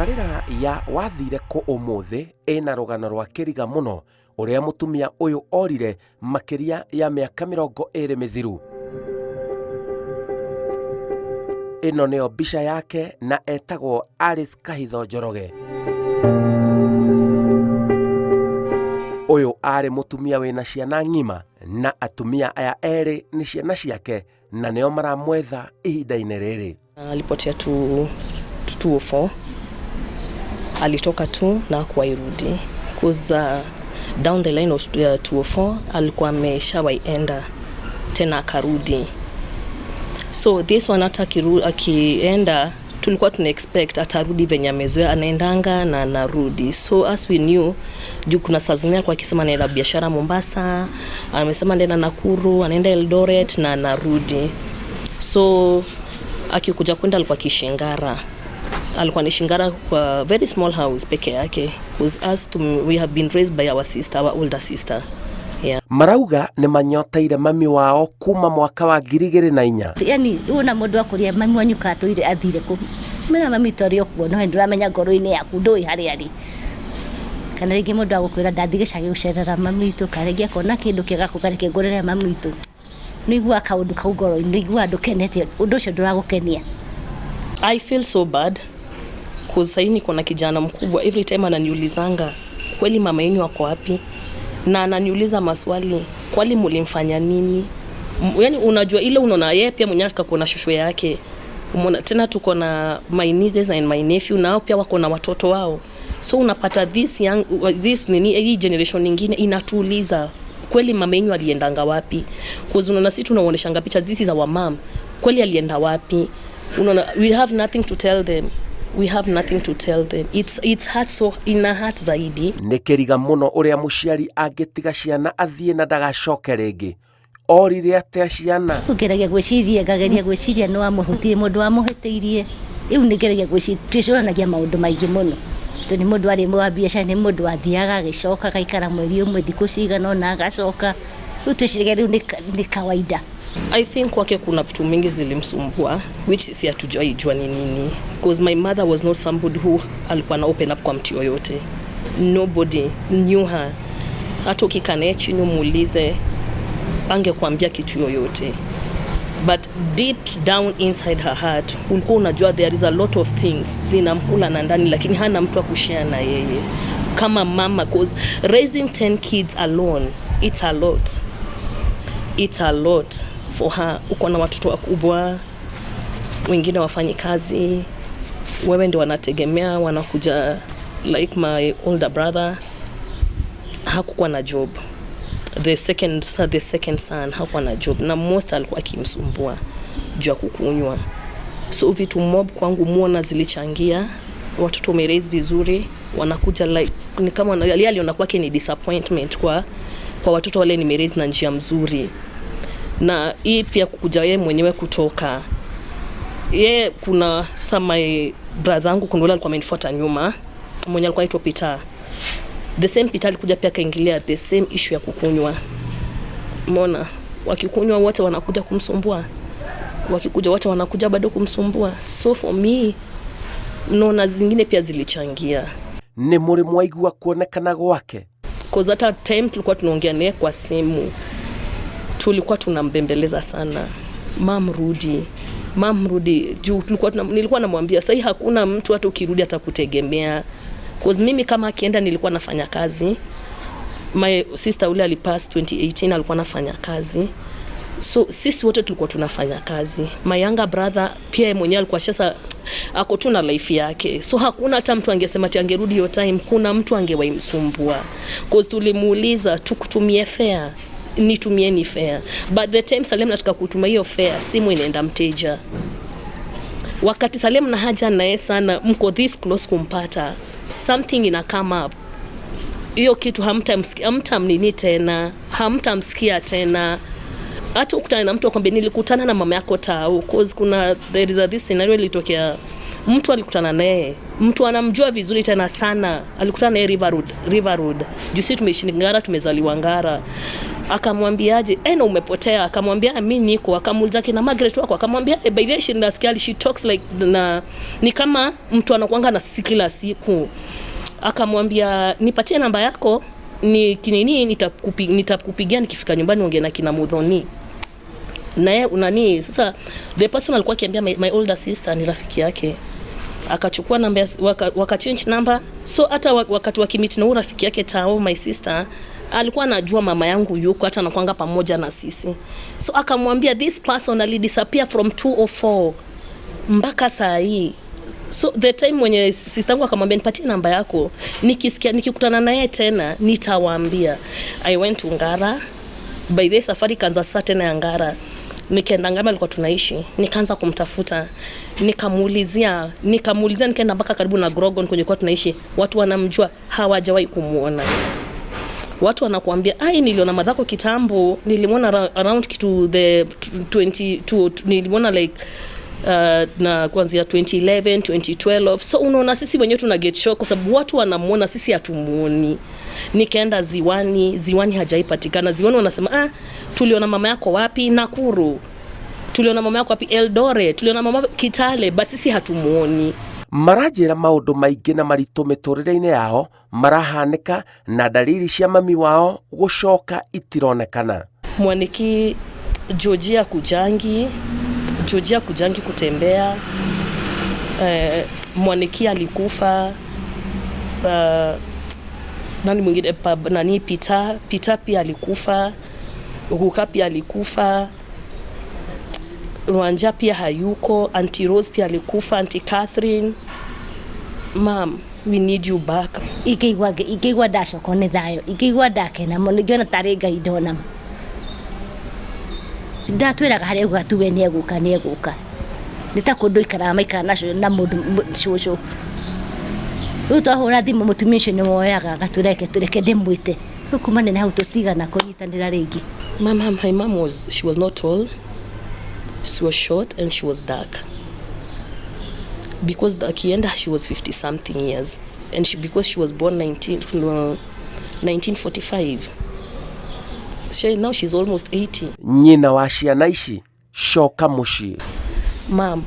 Tabarira ya wathire ko umuthi ena rugano rwa kiriga muno uria mutumia uyu orire makiria ya miaka 20 mithiru. Ino neo bisha yake na etagwo Alice Kahitho Njoroge. Uyu ari mutumia wina ciana ng'ima na atumia aya eri ni ciana ciake na neo maramwetha ihinda-ini riri. Alipotea 204 alitoka tu na kuwairudi because down the line of 204 alikuwa ameshawaienda tena akarudi. So this one hata akienda tulikuwa tuna expect atarudi venye amezoea anaendanga na narudi. So as we knew juu kuna saa zingine alikuwa akisema anaenda biashara Mombasa, amesema anaenda Nakuru, anaenda Eldoret na narudi. So akikuja kwenda alikuwa Kishingara. Alikuwa ni Shingara kwa very small house peke yake because we have been raised by our sister, our older sister. Yeah. Marauga ni manyoteire mami wao kuma mwaka wa 2004. Yani una mundu akuria mami wanyu katwire athire ku. Mena mami torio kuo no nduramenya ngoro-ini yaku ndui hari ari. Kana ringi mundu agukwira ndathige cage gucerera mami tu karengi akona kindu kiega kugareke ngorere mami tu. Nigua kaundu kau ngoro-ini nigua ndukenete undu ucio nduragukenia. I feel so bad because saini kuna kijana mkubwa every time ananiulizanga kweli mama yenu wako wapi, na ananiuliza maswali kweli mlimfanya nini. Yani unajua ile unaona yeye pia mwenyewe akakona shushu yake. Umeona tena tuko na my nieces and my nephew nao pia wako na watoto wao. So unapata this hii generation nyingine inatuuliza kweli mama yenu aliendanga wapi, because unaona sisi tunaooneshanga picha this is our mom, kweli alienda wapi. Unaona we have nothing to tell them. We have nothing to tell them. It's hard, so ina hard zaidi. Nekeriga muno uria muciari angitiga ciana athie na ndagacoke ringi. Orire atia ciana. Ngeragia gwiciria ngageria gwiciria no amuhutie mundu amuhetiirie. Iu ngeragia gwiciranagia maundu maingi muno. Toni mundu ari mu biacara ni mundu athiaga agicoka gaikara mweri umwe thiku cigana na agacoka. Utishiriga riu ni kawaida. I think kwake kuna vitu mingi zilimsumbua which si hatujui jua ni nini, because my mother was not somebody who alikuwa na open up kwa mtu yoyote. Nobody knew her. Hata ukikanae chini muulize angekuambia kitu yoyote. But deep down inside her heart ulikuwa unajua there is a lot of things zinamkula na ndani, lakini hana mtu wa kushare na yeye kama mama, because raising 10 kids alone it's a lot. It's a lot for her. Uko na watoto wakubwa, wengine wafanyi kazi, wewe ndio wanategemea, wanakuja like my older brother hakukuwa na job. The second son hakuwa na job na most alikuwa akimsumbua juu ya kukunywa. So vitu mob kwangu muona zilichangia. Watoto wameraise vizuri, wanakuja like ni kama aliona kwake ni disappointment kwa watoto wale nimeraise na njia mzuri. Na hii pia kukuja yeye mwenyewe kutoka. Yeye kuna sasa my brother wangu kuna yule alikuwa amenifuata nyuma, mwenye alikuwa anaitwa Peter. The same Peter alikuja pia kaingilia the same issue ya kukunywa. Umeona? Wakikunywa wote wanakuja kumsumbua. Wakikuja wote wanakuja bado kumsumbua. So for me naona zingine pia zilichangia. Ni muri mwaigua kuonekana gwake. Because hata time tulikuwa tunaongea naye kwa simu tulikuwa tunambembeleza sana. Mam rudi. Juu nilikuwa namwambia sasa hakuna mtu hata ukirudi atakutegemea. Because mimi kama akienda nilikuwa nafanya kazi. My sister ule alipass 2018 alikuwa anafanya kazi. So sisi wote tulikuwa tunafanya kazi. My younger brother pia mwenyewe alikuwa sasa ako tu na life yake. So hakuna hata mtu angesema ati angerudi hiyo time, kuna mtu angewaimsumbua. Because tulimuuliza tukutumie fare, nitumieni fare. But the time Salem nataka kutumia hiyo fare, simu inaenda mteja. Wakati Salem na haja naye sana, mko this close kumpata, something ina come up. Hiyo kitu hamtamnini tena, hamtamsikia tena. Hata ukutana na mtu akwambia nilikutana na mama yako tao, because there is this scenario ilitokea. Mtu alikutana naye, mtu anamjua vizuri tena sana, alikutana naye River Road. Jusi tumeishi Ngara, tumezaliwa Ngara. Akamwambiaje, na umepotea. Akamwambia mimi niko. Akamuuliza kina Margaret wako. Akamwambia by the way nasikia she talks like ni kama mtu anakuanga na sisi kila siku. Akamwambia nipatie namba yako, ni kinini nitakupigia nikifika nyumbani ongea na kina Muthoni. Naye unani sasa the person alikuwa akiambia my older sister ni rafiki yake. Akachukua namba waka change number. So hata wakati wakimit na rafiki yake tao my sister alikuwa anajua mama yangu yuko hata anakuanga pamoja na sisi. So akamwambia this person disappear from 204 mpaka saa hii. So the time mwenye sister yangu akamwambia nipatie namba yako, nikikutana naye tena nitawaambia. I went to Ngara. By the safari kanza saa tena ya Ngara. Nikaenda Ngara alikuwa tunaishi, nikaanza kumtafuta, nikamuulizia nikaenda mpaka karibu na Grogon kwenye kwa tunaishi. Watu wanamjua, hawajawahi kumuona. Watu wanakuambia niliona madhako kitambo, nilimwona around kitu the 22 nilimwona like na kuanzia 2011 2012. So unaona sisi wenyewe tuna get shock kwa sababu watu wanamuona, sisi hatumuoni. Nikaenda Ziwani hajaipatikana. Ziwani wanasema tuliona mama yako wapi? Nakuru. Tuliona mama yako wapi? Eldoret. Tuliona mama Kitale, but sisi hatumuoni. Marajira maundu maingi na maritu miturire-ini yao marahanika na dalili cia mami wao gucoka itironekana. Mwaniki Georgia Kujangi kutembea. Mwaniki alikufa. Nani mwingine Peter pia alikufa. Ruka pia alikufa. Rwanja pia hayuko. Auntie Rose pia alikufa. Auntie Catherine. Mom, we need you back. Ikigwa ndacoko nĩ thayo. Ikigwa ndakena mũno ngiona tarĩ Ngai ndona. Ndatwĩraga harĩa ũgatuwe nĩ egũka. Nĩ ta kũndũ ikaraga maikara na mũndũ cũcũ. Rĩu twahũra thimũ mũtumia ũcio nĩ woyaga agatũreke ndĩmwĩte. Rĩu kuma nĩ hau tũtigana kũnyitanĩra rĩngĩ. My mom she was not tall. She was short and she was dark. Because akienda she was 50 something years, and because she was born 1945. Now she's almost 80. Nyina wa ciana ici coka muciĩ. Mom,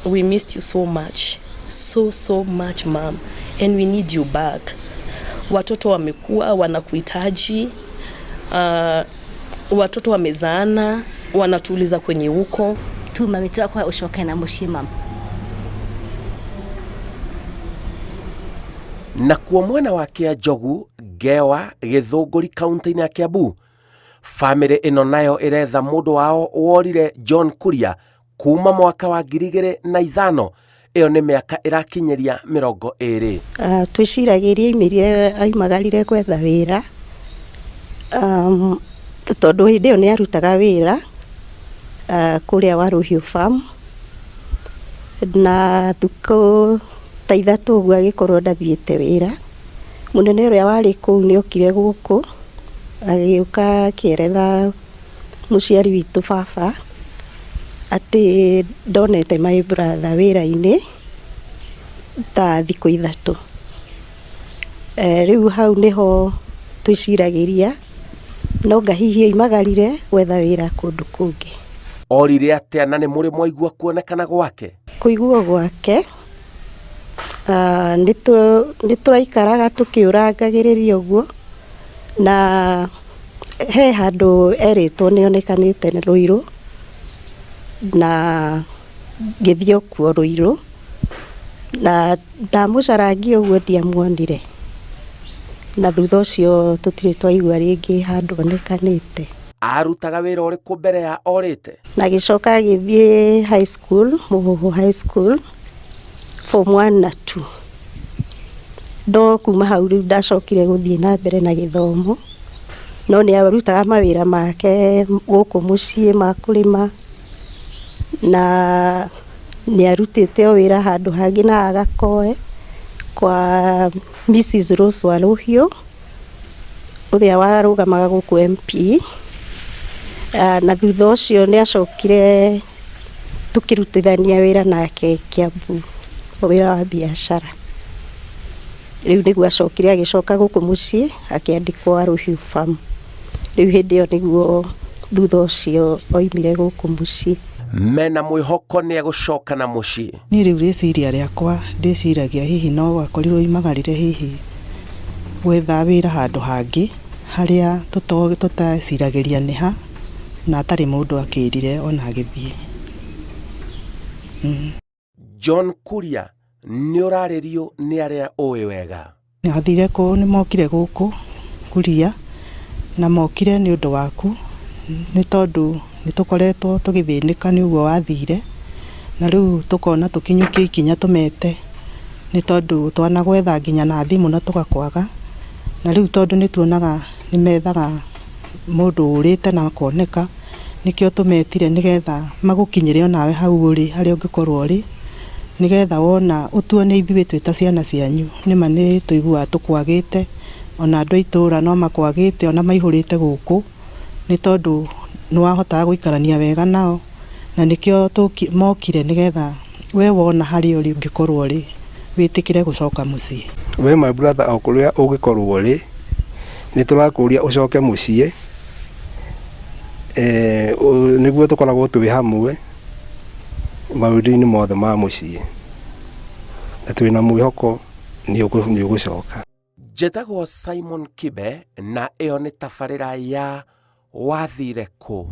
we missed you so much. So much, Mom, and we need you back. Watoto wamekuwa wanakuhitaji. Watoto wamezaana, wanatuuliza kwenye huko. Tu mami twakwa ucoke na muciĩ mama. Na kuo mwena wa Kĩanjogu, Ngewa, Gĩthũngũri kaunti-inĩ ya Kiambu, family ino nayo iretha mundu wao worire John Kuria kuma mwaka wa 2005. Iyo ni miaka irakinyeria 20. Twiciragiria imire aimagarire kwetha wira. Tondu hindi iyo ni arutaga wira kuria Waruhiu farm, na thuko ta ithatu uguo agikorwo ndathiite wira. Munene uria wari kuu ni okire guku agiuka kieretha muciari witu baba ati ndonete my brother wira-ini ta thikũ ithatu. Riu hau niho twiciragiria no ngahihia imagarire gwetha wira kundu kungi. Orire atia na ni muri mwaigua kuonekana gwake? Kuigua gwake nituraikaraga tukiurangagiriria uguo, na he handu eritwo nionekanite ni Ruiru, na ngithio kuo Ruiru, na ndamucarangia uguo ndiamuonire, na thutha ucio tutire twaigua ringi handu onekanite. Arutaga wira uriku mbere ya orite? Na gicoka githie high school, Muhuhu high school, form 1 na 2. Ndo kuma hau riu ndacokire guthie na mbere na githomo, no ni arutaga mawira make guku mucii ma kurima, na ni arutite wira handu hangi na Agakoe kwa Mrs. Rose Waruhiu uria warugamaga guku MP. Na thutha ucio ni acokire tukirutithania wira nake Kiambu, wira wa biashara. Riu niguo acokire agicoka guku mucii akiandikwo Waruhiu farm. Rĩu hĩndĩ ĩyo nĩguo thutha ũcio oimire gũkũ mũciĩ. Mena mwĩhoko nĩ egũcoka na mũciĩ. Niĩ rĩu rĩciria rĩakwa ndĩciragia hihi no akorirwo imagarire hihi gwetha wĩra handũ hangĩ harĩa tutaciragĩria nĩ ha na atarĩ mũndũ akĩrire ona agĩthiĩ. John Kuria nĩ ũrarĩrio nĩ arĩa ũĩ wega. Athire kũ nĩ mokire gũkũ Kuria na mokire nĩ ũndũ waku nĩ tondũ nĩ tũkoretwo tũgĩthĩnĩka nĩ ũguo wathire na rĩu tũkona tũkinyũkie ikinya tũmete nĩ tondũ twanagwetha nginya na thimũ na tũgakwaga na rĩu tondũ nĩ tuonaga nĩ methaga mũndũ ũrĩte na akoneka nĩkĩo tũmetire nĩgetha magũkinyĩre onawe hau ũrĩ harĩa ũngĩkorwo ũrĩ nĩgetha wona ũtuone ithuĩ twĩ ta ciana cianyu nĩma nĩ tũiguaga tũkwagĩte ona andũ a itũũra no makwagĩte ona maihũrĩte gũkũ nĩ tondũ nĩ wahotaga gũikarania wega nao na nĩkĩo mokire nĩgetha we wona harĩa ũrĩ ũngĩkorwo ũrĩ wĩtĩkĩre gũcoka mũciĩ. We my brother o kũrĩa ũngĩkorwo ũrĩ nĩ tũrakũria ũcoke mũciĩ nĩguo tũkoragwo twĩ hamwe maũndũ-inĩ mothe ma mũciĩ na twĩna mwĩhoko nĩ ũgũcoka. Njĩtagwo Simon Kibe na ĩyo nĩ tabarĩra ya wathire kũ.